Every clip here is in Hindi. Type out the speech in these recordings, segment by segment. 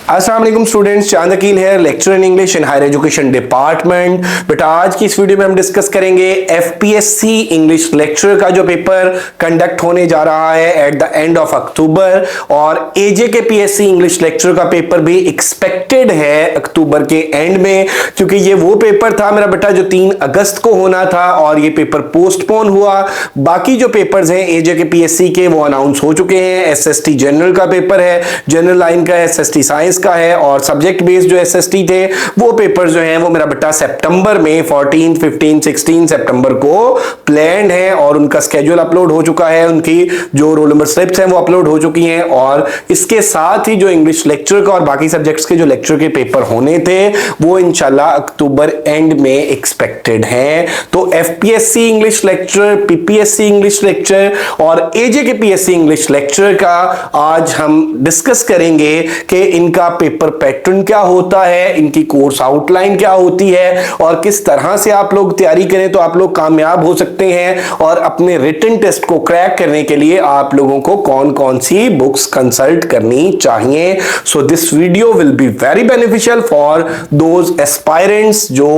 अस्सलाम वालेकुम स्टूडेंट्स, चांद अकील है, lecture in English in higher education department. बेटा आज की इस वीडियो में हम डिस्कस करेंगे एफपीएससी इंग्लिश लेक्चर का जो पेपर कंडक्ट होने जा रहा है at the end of October, और एजे के पीएससी इंग्लिश लेक्चर का पेपर भी एक्सपेक्टेड है अक्टूबर के एंड में, क्योंकि ये वो पेपर था मेरा बेटा जो 3 अगस्त को होना था और ये पेपर पोस्टपोन हुआ। बाकी जो पेपर्स हैं एजे के पीएससी के वो अनाउंस हो चुके हैं। एसएसटी जनरल का पेपर है, जनरल लाइन का, एसएसटी साइंस का है, और सब्जेक्ट बेस्ड जो एसएसटी थे वो पेपर जो हैं वो मेरा बेटा सितंबर में 14, 15, 16 सितंबर को प्लान्ड है और उनका स्केड्यूल अपलोड हो चुका है। उनकी जो रोल नंबर स्लिप्स हैं वो अपलोड हो चुकी हैं, और इसके साथ ही जो इंग्लिश लेक्चर का और बाकी सब्जेक्ट्स के जो लेक्चर के पेपर होने थे वो इंशाल्लाह अक्टूबर एंड में एक्सपेक्टेड हैं। तो FPSC English lecture, PPSC English lecture और एजे के पीएससी इंग्लिश लेक्चर का आज हम डिस्कस करेंगे कि इनका पेपर पैटर्न क्या होता है, इनकी कोर्स आउटलाइन क्या होती है और किस तरह से आप लोग तैयारी करें तो आप लोग कामयाब हो सकते हैं, और अपने रिटन टेस्ट को क्रैक करने के लिए आप लोगों को कौन कौन सी बुक्स कंसल्ट करनी चाहिए। So this video will be very beneficial for those aspirants जो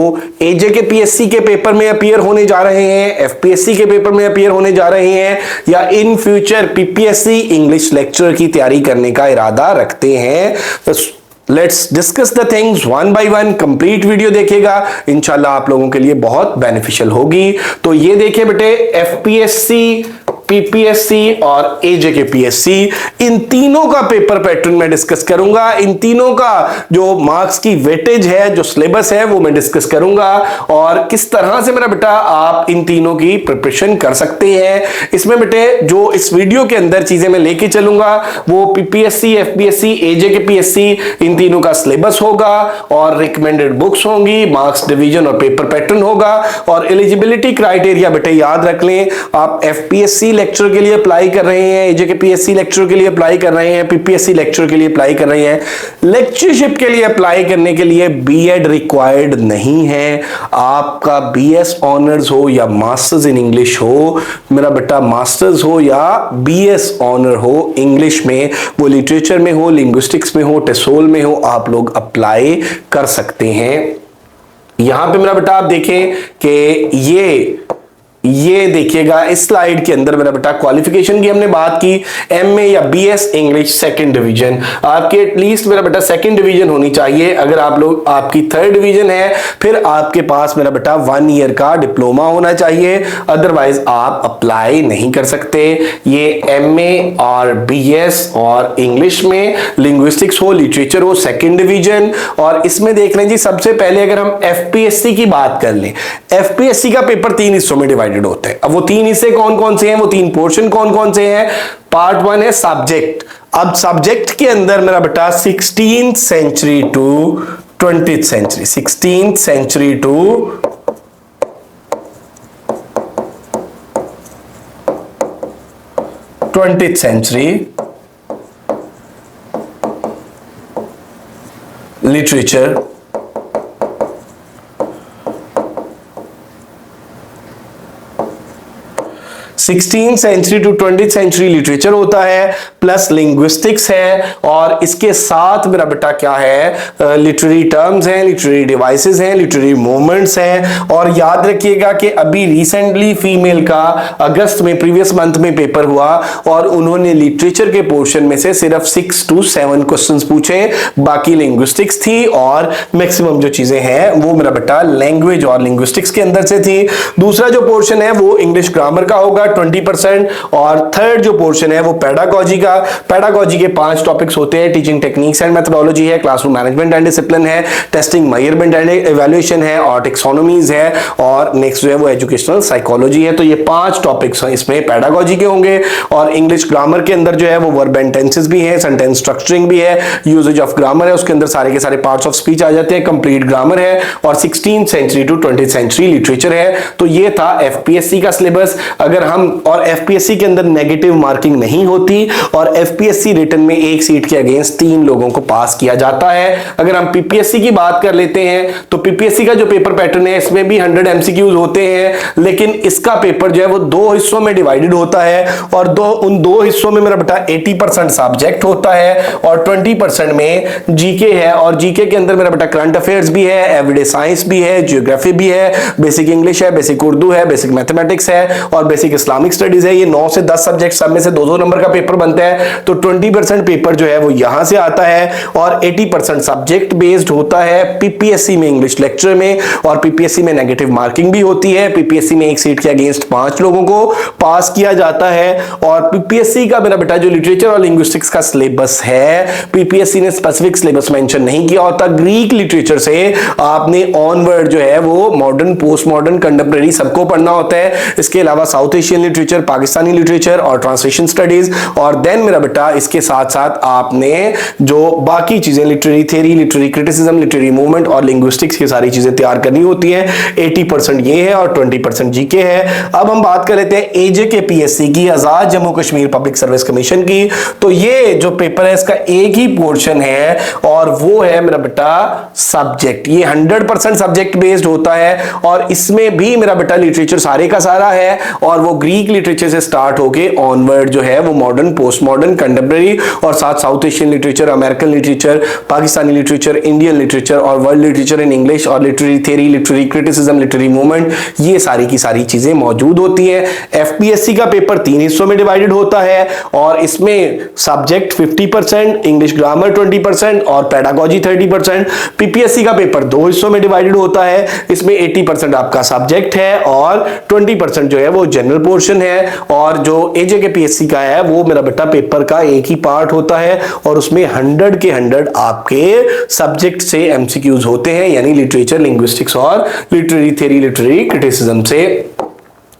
एजे के पीएससी के पेपर में अपीयर होने जा रहे हैं, एफपीएससी के पेपर में अपीयर होने जा रहे हैं, या in future PPSC English lecture की तैयारी करने का इरादा रखते हैं। Let's discuss the things one by one. Complete video देखिएगा, इंशाल्लाह आप लोगों के लिए बहुत बेनिफिशियल होगी। तो ये देखिए बेटे, एफपीएससी, पीपीएससी और एजे के पीएससी, इन तीनों का पेपर पैटर्न मैं डिस्कस करूंगा। इन तीनों का जो मार्क्स की वेटेज है, जो सिलेबस है वो मैं डिस्कस करूंगा, और किस तरह से मेरा बेटा आप इन तीनों की प्रिपरेशन कर सकते हैं। इसमें बेटे जो इस वीडियो के अंदर चीजें मैं लेके चलूंगा वो पीपीएससी, एफपीएससी, एजे के पीएससी, इन तीनों का सिलेबस होगा और रिकमेंडेड बुक्स होंगी, मार्क्स डिवीजन और पेपर पैटर्न होगा, और एलिजिबिलिटी क्राइटेरिया बेटे याद रख लें। आप एफपीएससी लेक्चर के लिए अप्लाई कर रहे हैं, एजे के पीएससी लेक्चर के लिए अप्लाई कर रहे हैं, पीपीएससी लेक्चर के लिए अप्लाई कर रहे हैं, लेक्चरशिप के लिए अप्लाई करने के लिए बीएड रिक्वायर्ड नहीं है। आपका बीएस ऑनर्स हो या मास्टर्स इन इंग्लिश हो मेरा बेटा, मास्टर्स हो या बीएस ऑनर हो इंग्लिश में, वो लिटरेचर में हो, लिंग्विस्टिक्स में हो, टेसोल में हो, आप लोग अप्लाई कर सकते हैं। यहां पे मेरा बेटा आप देखें कि ये देखिएगा इस स्लाइड के अंदर मेरा बेटा क्वालिफिकेशन की हमने बात की, एमए या बीएस इंग्लिश सेकंड डिवीजन, आपके एटलीस्ट मेरा बेटा सेकंड डिवीजन होनी चाहिए। अगर आप लोग आपकी थर्ड डिवीजन है फिर आपके पास मेरा बेटा 1 ईयर का डिप्लोमा होना चाहिए, अदरवाइज आप अप्लाई नहीं कर सकते। ये एमए और बीएस और इंग्लिश में, लिंग्विस्टिक्स हो, लिटरेचर हो, सेकंड डिवीजन। और इसमें देख लें जी, सबसे पहले अगर हम एफपीएससी की बात कर लें, एफपीएससी का पेपर 3 हिस्सों में डिवाइड होते हैं। अब वो 3 हिस्से कौन कौन से हैं, वो 3 पोर्शन कौन कौन से हैं। पार्ट 1 है सब्जेक्ट। अब सब्जेक्ट के अंदर मेरा बेटा 16th century to 20th century, 16th century to 20th century literature, 16th century to 20th century literature होता है, प्लस लिंग्विस्टिक्स है, और इसके साथ मेरा बेटा क्या है, लिटरेरी टर्म्स हैं, लिटरेरी डिवाइसेस हैं, लिटरेरी मूवमेंट्स हैं। और याद रखिएगा कि अभी रिसेंटली फीमेल का अगस्त में, प्रीवियस मंथ में पेपर हुआ और उन्होंने लिटरेचर के पोर्शन में से सिर्फ 6 to 7 क्वेश्चंस पूछे, बाकी लिंग्विस्टिक्स थी, और मैक्सिमम जो चीजें हैं वो मेरा बेटा लैंग्वेज और लिंग्विस्टिक्स के अंदर से थी। दूसरा जो पोर्शन है वो इंग्लिश ग्रामर का होगा 20%, और थर्ड जो पोर्शन है वो पेडागोजी का। पेडागोजी के 5 टॉपिक्स होते हैं, टीचिंग टेक्निक्स एंड मेथोडोलॉजी है, क्लासरूम मैनेजमेंट एंड डिसिप्लिन है, टेस्टिंग मेजरमेंट एंड इवैल्यूएशन है, और टेक्सोनोमीज है, और नेक्स्ट जो है वो एजुकेशनल साइकोलॉजी है। तो ये 5 टॉपिक्स इसमें पेडागोजी के होंगे। और इंग्लिश ग्रामर के अंदर जो है वो वर्ब एंड टेंसेस भी है, सेंटेंस स्ट्रक्चरिंग भी है, यूजेज ऑफ ग्रामर है, उसके अंदर सारे के सारे पार्ट्स ऑफ स्पीच आ जाते हैं, कंप्लीट ग्रामर है, और 16th century to 20th century literature है। तो ये था एफपीएससी का सिलेबस। अगर हम हम और एफपीएससी के अंदर नेगेटिव मार्किंग नहीं होती और एफपीएससी रिटन में एक सीट के अगेंस्ट 3 लोगों को पास किया जाता है। अगर हम पीपीएससी की बात कर लेते हैं तो पीपीएससी का जो पेपर पैटर्न है इसमें भी 100 एमसीक्यूज होते हैं, लेकिन इसका पेपर जो है वो 2 हिस्सों में डिवाइडेड होता है और उन 2 हिस्सों में मेरा बेटा 80% सब्जेक्ट होता है और 20% में जीके है। और जीके के अंदर मेरा बेटा करंट अफेयर्स भी है, एवरीडे साइंस भी है, ज्योग्राफी भी है, बेसिक इंग्लिश है, बेसिक उर्दू है, बेसिक मैथमेटिक्स है और बेसिक इस्लामिक स्टडीज है। ये 9 से 10 सब्जेक्ट सब में से 2-2 नंबर का पेपर बनता है, तो 20% पेपर जो है वो यहां से आता है और 80% सब्जेक्ट बेस्ड होता है पीपीएससी में इंग्लिश लेक्चर में। और पीपीएससी में नेगेटिव मार्किंग भी होती है। पीपीएससी में एक सीट के अगेंस्ट 5 लोगों को पास किया जाता है। और पीपीएससी का मेरा बेटा जो लिटरेचर और लिंग्विस्टिक्स का सिलेबस है, पीपीएससी ने स्पेसिफिक सिलेबस मेंशन नहीं किया होता। ग्रीक लिटरेचर से आपने ऑनवर्ड जो है वो मॉडर्न, पोस्ट मॉडर्न, कंटेम्परेरी सबको पढ़ना होता है। इसके अलावा south Asian literature, Pakistani literature और ट्रांसलेशन स्टडीज। और देन मेरा बेटा इसके साथ साथ आपने जो बाकी चीजें literary theory, literary criticism, literary movement और लिंग्विस्टिक्स की सारी चीजें तैयार करनी होती है। 80% ये है और 20% जीके है। अब हम बात कर लेते हैं एजेके पीएससी की, Azad Jammu Kashmir public service commission की। तो ये जो पेपर है इसका एक ही पोर्शन है और वो है मेरा बेटा सब्जेक्ट। ये 100% सब्जेक्ट बेस्ड होता है और इसमें भी मेरा बेटा लिटरेचर सारे का सारा है और वो ग्रीक लिटरेचर से स्टार्ट होके ऑनवर्ड जो है वो मॉडर्न, पोस्ट मॉडर्न, कंटेम्परेरी और south Asian literature, American literature, Pakistani literature, Indian literature और वर्ल्ड लिटरेचर इन इंग्लिश और literary theory, literary criticism, literary movement, ये सारी की सारी चीजें मौजूद होती हैं। एफपीएससी का पेपर 3 हिस्सों में डिवाइडेड होता है और इसमें सब्जेक्ट 50%, इंग्लिश ग्रामर 20% और पेडागोजी 30%। पीपीएससी का पेपर 2 हिस्सों में डिवाइडेड होता है। इसमें 80% आपका सब्जेक्ट है और 20% जो है वो जनरल पोर्शन है। और जो एजेके पीएससी का है वो मेरा बेटा पेपर का एक ही पार्ट होता है और उसमें 100 के 100 आपके सब्जेक्ट से एमसीक्यूज होते हैं, यानी लिटरेचर, लिंग्विस्टिक्स और लिटरेरी थ्योरी, लिटरेरी क्रिटिसिज्म से।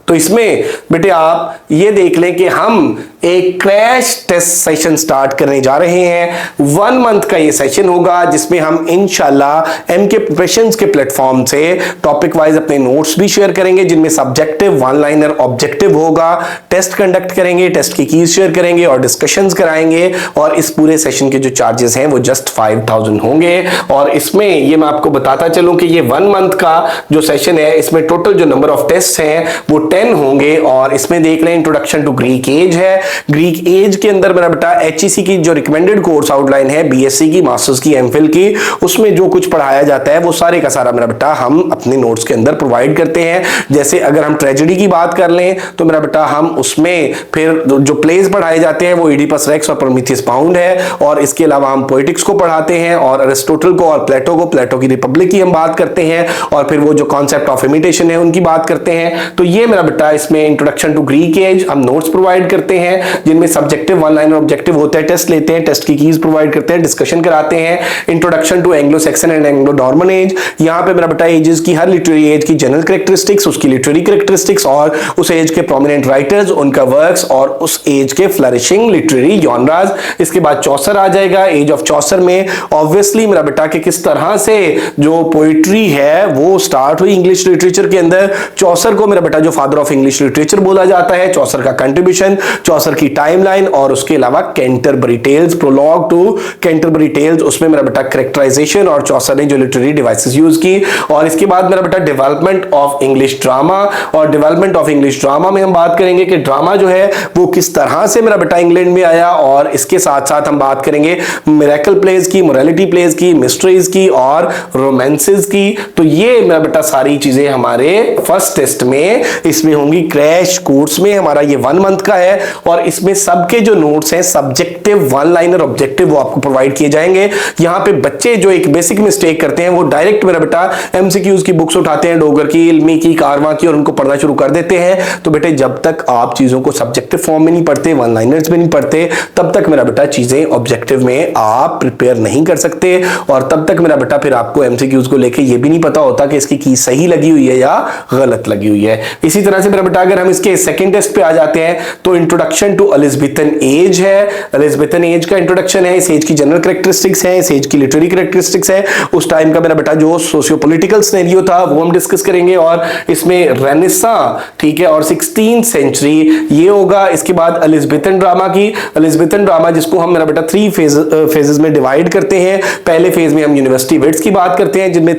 तो इसमें बेटे आप ये देख लें कि हम एक क्रैश टेस्ट सेशन स्टार्ट करने जा रहे हैं। 1 मंथ का ये सेशन होगा जिसमें हम इंशाल्लाह एमके प्रिपरेशंस के प्लेटफॉर्म से टॉपिक वाइज अपने नोट्स भी शेयर करेंगे, जिनमें सब्जेक्टिव, 1 लाइनर, ऑब्जेक्टिव होगा। टेस्ट कंडक्ट करेंगे, टेस्ट की कीज शेयर करेंगे और डिस्कशंस कराएंगे। और इस पूरे सेशन के जो चार्जेस हैं वो जस्ट 5000 होंगे। और इसमें ये मैं आपको बताता चलूं कि ये 1 मंथ का जो सेशन है इसमें टोटल जो नंबर ऑफ टेस्ट हैं वो 10 होंगे। और इसमें देख लें इंट्रोडक्शन टू ग्रीक एज है। ग्रीक एज के अंदर मेरा बेटा एचईसी की जो रिकमेंडेड कोर्स आउटलाइन है, बीएससी की, मास्टर्स की, एमफिल की, उसमें जो कुछ पढ़ाया जाता है वो सारे का सारा मेरा बेटा हम अपने नोट्स के अंदर प्रोवाइड करते हैं। जैसे अगर हम ट्रेजेडी की बात कर लें तो मेरा बेटा हम उसमें फिर जो प्लेज पढ़ाए जाते हैं वो इडिपस रेक्स और प्रोमीथियस बाउंड है। और इसके अलावा हम पोएटिक्स को पढ़ाते हैं और अरिस्टोटल को और प्लेटो को, प्लेटो की रिपब्लिक की हम बात करते हैं और फिर वो जो कॉन्सेप्ट ऑफ इमिटेशन है उनकी बात करते हैं। तो ये मेरा बेटा इसमें इंट्रोडक्शन टू ग्रीक एज हम नोट्स प्रोवाइड करते हैं जिनमें सब्जेक्टिव, 1 लाइनर, ऑब्जेक्टिव होता है। टेस्ट लेते हैं, टेस्ट की कीज प्रोवाइड करते हैं, डिस्कशन कराते हैं। Introduction to Anglo Saxon and Anglo Norman age, यहां पे मेरा बेटा एजेस की, हर लिटरेरी एज की जनरल कैरेक्टरिस्टिक्स, उसकी लिटरेरी कैरेक्टरिस्टिक्स और उस एज के प्रोमिनेंट राइटर्स, उनका वर्क्स और उस एज के फ्लरिशिंग लिटरेरी जॉनराज। इसके बाद चौसर आ जाएगा। एज ऑफ चौसर में ऑब्वियसली मेरा बेटा कि किस तरह से जो पोइट्री है वो स्टार्ट हुई इंग्लिश लिटरेचर के अंदर। चौसर को मेरा बेटा जो फादर ऑफ इंग्लिश लिटरेचर बोला जाता है। चौसर का कंट्रीब्यूशन, चौसर की टाइमलाइन और उसके अलावा Canterbury Tales, prologue to Canterbury Tales, उसमें मेरा बेटा कैरेक्टराइजेशन और चौसर ने जो लिटरेरी डिवाइसेस यूज की। और इसके बाद मेरा बेटा डेवलपमेंट ऑफ इंग्लिश ड्रामा, और डेवलपमेंट ऑफ इंग्लिश ड्रामा में हम बात करेंगे कि ड्रामा जो है वो किस तरह से मेरा बेटा इंग्लैंड में आया। और इसके साथ साथ हम बात करेंगे मिरेकल प्लेज की, मोरालिटी प्लेज की, मिस्ट्रीज की और रोमांसेस की। तो ये मेरा बेटा सारी चीजें हमारे फर्स्ट टेस्ट में इसमें होंगी। क्रैश कोर्स में हमारा ये 1 मंथ का है और इसमें सबके जो नोट्स हैं सब्जेक्टिव, 1 लाइनर, ऑब्जेक्टिव वो आपको प्रोवाइड किए जाएंगे। यहां पे बच्चे जो एक बेसिक मिस्टेक करते हैं वो डायरेक्ट मेरा बेटा एमसीक्यूज की बुक्स उठाते हैं, डोगर की, इल्मी की, कारवां की, और उनको पढ़ना शुरू कर देते हैं। तो बेटे जब तक आप चीजों को सब्जेक्टिव फॉर्म में नहीं पढ़ते, 1 लाइनर्स में नहीं पढ़ते, तब तक मेरा बेटा चीजें ऑब्जेक्टिव में आप प्रिपेयर नहीं कर सकते। और तब तक मेरा बेटा फिर आपको एमसीक्यूज को लेके ये भी नहीं पता होता कि इसकी की सही लगी हुई है या गलत लगी हुई है। इसी तरह तरह से मेरा बेटा अगर हम इसके सेकंड टेस्ट पे आ जाते हैं तो इंट्रोडक्शन टू एलिजाबेथन एज है। एलिजाबेथन एज का इंट्रोडक्शन है, इस एज की जनरल कैरेक्टरिस्टिक्स है, इस एज की लिटरेरी कैरेक्टरिस्टिक्स है, उस टाइम का मेरा बेटा जो सोशियो पॉलिटिकल सिनेरियो था वो हम डिस्कस करेंगे, और इसमें रेनेसां, ठीक है, और 16th सेंचुरी ये होगा। इसके बाद एलिजाबेथन ड्रामा की, एलिजाबेथन ड्रामा जिसको हम मेरा बेटा 3 फेजेस में डिवाइड करते हैं। पहले फेज में हम यूनिवर्सिटी विट्स की बात करते हैं जिनमें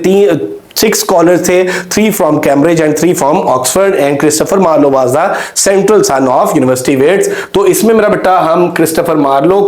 6 स्कॉलर्स थे, 3 from Cambridge and 3 from Oxford, and Christopher Marlowe was the central sun of University Wits. तो इसमें मेरा बेटा हम क्रिस्टोफर मार्लो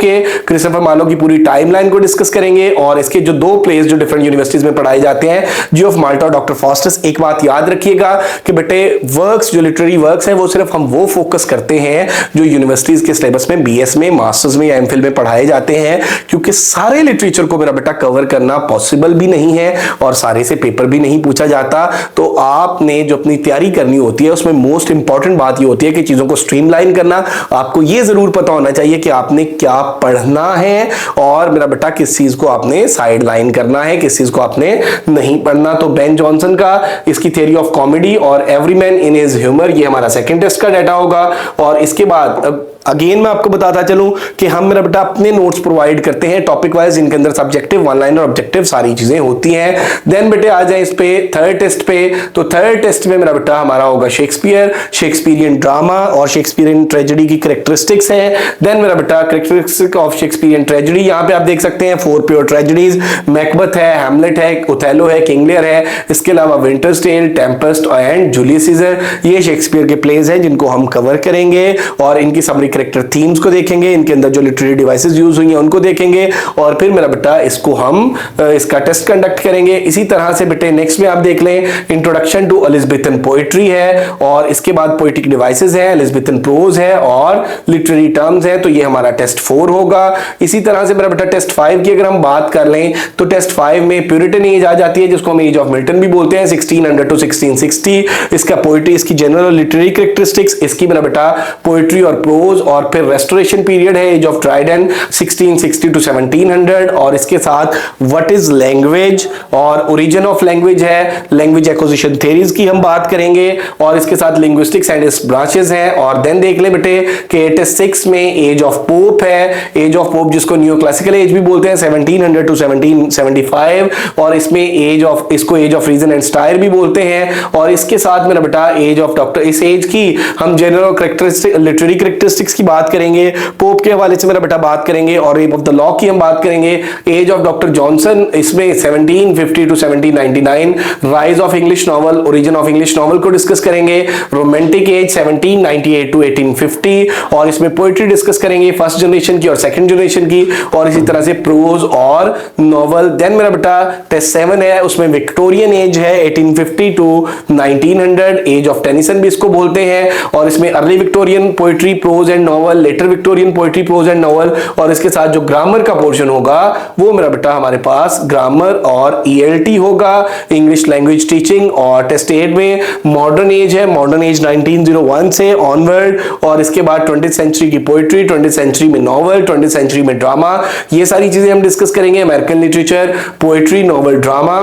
की पूरी टाइमलाइन को डिस्कस करेंगे, और इसके जो 2 प्लेस जो डिफरेंट यूनिवर्सिटीज में पढ़ाए जाते हैं, जी ऑफ माल्टा और डॉक्टर फॉस्टस। एक बात याद रखिएगा कि बेटे वर्क्स, जो लिटरेरी वर्क्स हैं, वो सिर्फ हम वो फोकस करते हैं जो यूनिवर्सिटीज के सिलेबस में बीएस में, मास्टर्स में या एमफिल में पढ़ाए जाते हैं, क्योंकि सारे लिटरेचर को मेरा बेटा कवर करना पॉसिबल भी नहीं है और सारे से पेपर भी नहीं पूछा जाता। तो आपने जो अपनी तैयारी करनी होती है उसमें मोस्ट इंपॉर्टेंट बात ये होती है कि चीजों को स्ट्रीमलाइन करना। आपको ये जरूर पता होना चाहिए कि आपने क्या पढ़ना है और मेरा बेटा किस चीज को आपने साइड लाइन करना है, किस चीज को आपने नहीं पढ़ना। तो बेन जॉनसन का इसकी थ्योरी ऑफ कॉमेडी और every man in his humour, ये हमारा सेकंड टेस्ट का डाटा होगा। और इसके बाद अगेन मैं आपको बताता चलूं कि हम मेरा बेटा अपने नोट्स प्रोवाइड करते हैं टॉपिक वाइज, जिनके अंदर सब्जेक्टिव, वन लाइन और ऑब्जेक्टिव सारी चीजें होती हैं। देन बेटे आ जाए इस पे थर्ड टेस्ट पे। तो थर्ड टेस्ट में मेरा बेटा हमारा होगा शेक्सपियर, शेक्सपियरियन ड्रामा और शेक्सपियरियन ट्रेजेडी की कैरेक्टरिस्टिक्स है। देन मेरा बेटा कैरेक्टरिस्टिक ऑफ शेक्सपियरियन ट्रेजेडी, यहां पे आप देख सकते हैं 4 प्योर ट्रेजेडीज, मैकबथ है, हैमलेट है, ओथेलो है, किंग लियर है। इसके अलावा Winter's Tale, Tempest and Julius Caesar, ये शेक्सपियर के प्लेज हैं जिनको हम कवर करेंगे, और इनकी समरी कैरेक्टर थीम्स को देखेंगे, इनके अंदर जो लिटरेरी डिवाइसेस यूज हुई हैं उनको देखेंगे, और फिर मेरा बेटा इसको हम इसका टेस्ट कंडक्ट करेंगे। इसी तरह से बेटे नेक्स्ट में आप देख लें इंट्रोडक्शन टू एलिजाबेथन पोएट्री है, और इसके बाद पोएटिक डिवाइसेस है, एलिजाबेथन प्रोज है और लिटरेरी टर्म्स है। तो ये हमारा टेस्ट 4 होगा। इसी तरह से मेरा बेटा टेस्ट 5 की अगर हम बात कर लें तो टेस्ट 5 में प्यूरिटन एज आ जाती है, जिसको हम एज ऑफ मिल्टन भी बोलते हैं, 1600 to 1660। इसका पोएट्री, इसकी जनरल लिटरेरी कैरेक्टरिस्टिक्स, इसकी मेरा बेटा पोएट्री और प्रोज, और फिर रेस्टोरेशन पीरियड है एज ऑफ ट्राइडेन 1660 to 1700, और इसके साथ व्हाट इज लैंग्वेज और ओरिजिन ऑफ लैंग्वेज है, लैंग्वेज एक्विजिशन थ्योरीज की हम बात करेंगे, और इसके साथ लिंग्विस्टिक्स एंड इट्स ब्रांचेस हैं। और देन देख ले बेटे कि टेस्ट 6 में एज ऑफ पोप है, एज ऑफ पोप जिसको न्यू क्लासिकल एज भी बोलते हैं, 1700 to 1775, और इसमें एज ऑफ, इसको age of reason and style भी बोलते हैं। और इसके साथ मेरा बेटा एज ऑफ डॉक्टर, इस एज की हम जनरल कैरेक्टरिस्टिक, लिटरेरी कैरेक्टरिस्टिक्स की बात करेंगे, पोप के हवाले से मेरा बेटा बात करेंगे, और रेप ऑफ द लॉ की हम बात करेंगे। एज ऑफ डॉक्टर जॉनसन, इसमें 1750 to 1799, rise of English novel, origin of English novel को डिस्कस करेंगे। रोमांटिक एज 1798 to 1850, और इसमें पोएट्री डिस्कस करेंगे फर्स्ट जनरेशन की और सेकंड जनरेशन की, और इसी तरह से प्रोज और नॉवल। देन मेरा बेटा टेस्ट 7 है, उसमें विक्टोरियन एज है 1850 to 1900, एज ऑफ टेनिसन भी इसको बोलते हैं, और इसमें early Victorian poetry, prose and novel, later Victorian poetry, prose and novel, और इसके साथ जो ग्रामर का पोर्शन होगा वो मेरा बेटा हमारे पास ग्रामर और ईएलटी होगा, इंग्लिश लैंग्वेज टीचिंग। और टेस्ट 8 में मॉडर्न एज है, मॉडर्न एज 1901 से ऑनवर्ड, और इसके बाद 20th सेंचुरी की पोएट्री, 20th सेंचुरी में नॉवल, 20th सेंचुरी में ड्रामा, ये सारी चीजें हम डिस्कस करेंगे। American literature, poetry, novel, drama,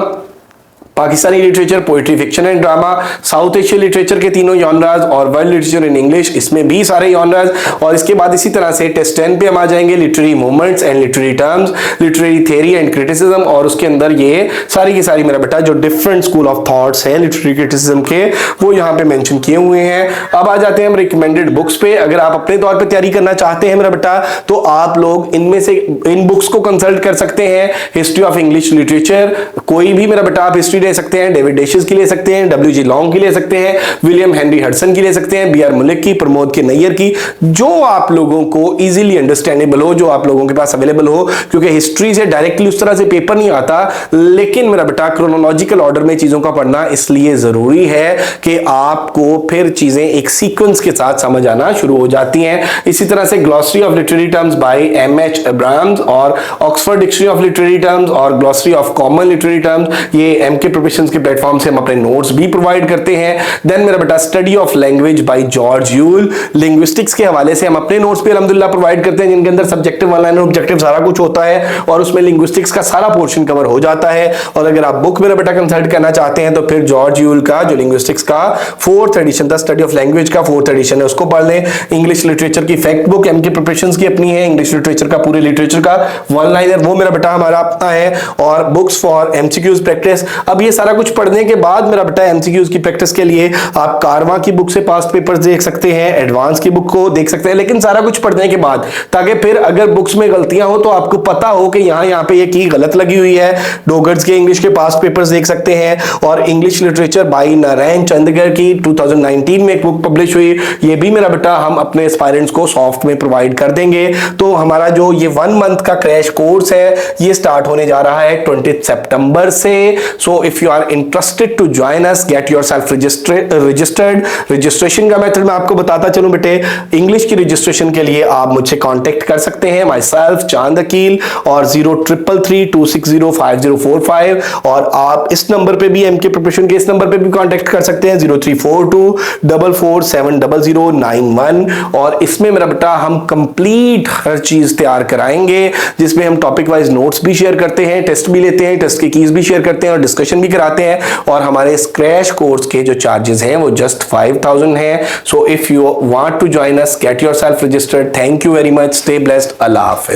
Pakistani literature, poetry, fiction and drama, south Asian literature के तीनों जॉनराज, और वर्ल्ड लिटरेचर इन इंग्लिश, इसमें भी सारे जॉनराज। और इसके बाद इसी तरह से टेस्ट 10 पे हम आ जाएंगे literary movements and literary terms, literary theory and criticism, और उसके अंदर ये सारी की सारी मेरा बेटा जो डिफरेंट स्कूल ऑफ थॉट्स हैं लिटरेरी क्रिटिसिज्म के, वो यहाँ पे मेंशन किए हुए हैं। अब आ जाते हैं हम रिकमेंडेड बुक्स पे। अगर आप अपने तौर पे तैयारी करना चाहते हैं मेरा बेटा, तो आप लोग इनमें से इन बुक्स को कंसल्ट कर सकते हैं। हिस्ट्री ऑफ इंग्लिश लिटरेचर, कोई भी मेरा बेटा आप हिस्ट्री ले सकते हैं, डेविड डेशिस की ले सकते हैं, डब्ल्यू.जी. लॉन्ग की ले सकते हैं, विलियम हेनरी हडसन की ले सकते हैं, बी.आर. मलिक की, प्रमोद के नैयर की, जो आप लोगों को इजीली अंडरस्टैंडेबल हो, जो आप लोगों के पास अवेलेबल हो, क्योंकि हिस्ट्री से डायरेक्टली उस तरह से पेपर नहीं आता, लेकिन मेरा बेटा क्रोनोलॉजिकल ऑर्डर में चीजों का पढ़ना इसलिए जरूरी है कि आपको फिर चीजें एक सीक्वेंस के साथ समझ आना शुरू हो जाती हैं। इसी तरह से glossary of literary terms by M H. Abrams, और Oxford dictionary of literary terms, और glossary of common literary terms, ये एम के प्रोफेशंस के प्लेटफॉर्म से हम अपने नोट्स भी प्रोवाइड करते हैं। देन मेरा बेटा study of language by George Yule, linguistics के हवाले से हम अपने नोट्स भी अल्हम्दुलिल्लाह प्रोवाइड करते हैं, जिनके अंदर सब्जेक्टिव, वन लाइनर, ऑब्जेक्टिव सारा कुछ होता है और उसमें लिंग्विस्टिक्स का सारा पोर्शन कवर हो जाता है। और अगर आप बुक मेरा बेटा कंसल्ट करना चाहते हैं तो फिर जॉर्ज यूल का जो लिंग्विस्टिक्स का 4th एडिशन था, स्टडी ऑफ लैंग्वेज का 4th एडिशन है, उसको पढ़ लें। इंग्लिश लिटरेचर की फैक्ट बुक एमके प्रिपरेशंस की अपनी है, इंग्लिश लिटरेचर का, पूरे लिटरेचर का वन लाइनर, वो मेरा बेटा हमारा अपना है। और बुक्स फॉर एमसीक्यूज प्रैक्टिस। अब ये सारा कुछ पढ़ने के बाद मेरा बेटा एमसीक्यूज की प्रैक्टिस के लिए आप कारवां की बुक से पास्ट पेपर्स देख सकते हैं, एडवांस की बुक को देख सकते हैं, लेकिन सारा कुछ पढ़ने के बाद, ताकि फिर अगर बुक्स में गलतियां हो तो आपको पता हो कि यहाँ पे ये की गलत लगी हुई है। डोगर्स के इंग्लिश के पास्ट पेपर्स देख सकते हैं और इंग्लिश लिटरेचर बाय नारायण चंद्रगर की 2019 में एक बुक पब्लिश हुई, ये भी मेरा बेटा हम अपने एस्पायरेंट्स को सॉफ्ट में प्रोवाइड कर देंगे। तो हमारा जो ये 1 मंथ का क्रैश कोर्स है ये स्टार्ट होने जा रहा है 20 सितंबर से। So if you are interested to join us, get yourself registered. Registration का मेथड मैं आपको बताता चलूं बेटे। इंग्लिश की रजिस्ट्रेशन के लिए आप मुझसे कांटेक्ट कर सकते हैं, माई सेल्फ चांद अकील, और 0333260545, और आप इस नंबर पे भी एमके प्रिपरेशन के इस नंबर पे भी कांटेक्ट कर सकते हैं 0342447091। और इसमें मेरा बेटा हम कंप्लीट हर चीज तैयार कराएंगे, जिसमें हम टॉपिक वाइज नोट्स भी शेयर करते हैं, टेस्ट भी लेते हैं, टेस्ट की कीज भी शेयर करते हैं और डिस्कशन भी कराते हैं। और हमारे इस क्रैश कोर्स के जो चार्जेस हैं वो जस्ट 5000 हैं। So if you want to join us, get yourself registered. Thank you very much, stay blessed, अल्लाह हाफिज।